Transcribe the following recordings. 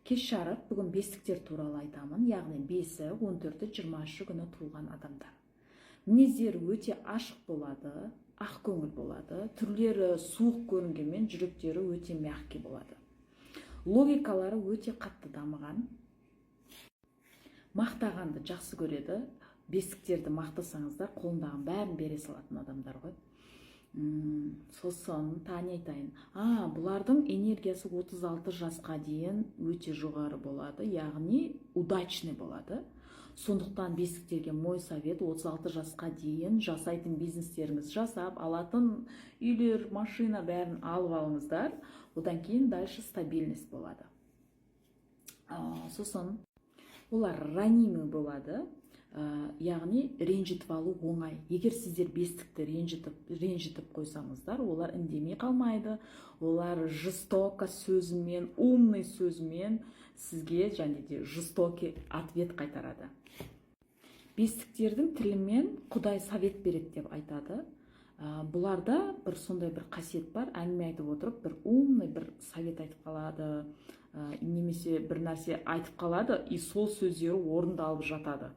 Кеш жарық, бүгін бестіктер туралы айтамын, яғни 5-і, 14-і, 20-шы күні туылған адамдар. Мінездері өте ашық болады, ақ көңіл болады, түрлері суық көрінгенмен жүректері өте мягкий болады. Логикалары өте қатты дамыған, мақтағанды жақсы көреді. Бестіктерді мақтасаңыздар, қолындағы бәрін бере салатын адамдар ғой. Сосын тани айтайын. Бұлардың энергиясы 36 жасқа дейін өте жоғары болады, яғни удачный болады. Сондықтан бесіктерге мой совет 36 жасқа дейін жасайтын бизнестеріңіз жасап, алатын үйлер, машина бәрін алып алыңыздар. Одан кейін дальше стабильность болады. Сосын олар ранимый болады. Яғни ренжітіп алу оңай. Егер сіздер бестікті ренжітіп қойсаңыздар, олар үндемей қалмайды. Олар жестоко сөзімен, умный сөзімен сізге және де жестокий ответ қайтарады. Бестіктердің тілімен Құдай совет береді деп айтады. Бұларда бір сондай бір қасиет бар, әңгіме айтып отырып, бір умный бір совет айтып қалады, немесе бір нәрсе айтып қалады, и сол сөздері орындалып жатады.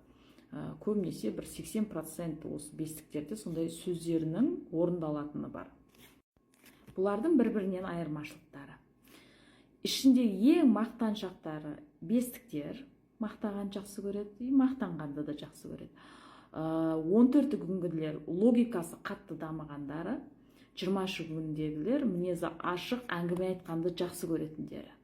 Көбінесе бір 80% осы бестіктерде сондай сөздерінің орындалатыны бар. Бұлардың бір-бірінен айырмашылықтары. Ішінде ең мақтаншақтары бестіктер, мақтаған жақсы көреді, мақтанғанды да жақсы көреді. 14 күнгілер логикасы қатты дамығандары, 20 күндегілер мінезі ашық, әңгіме айтқанды жақсы көретіндері.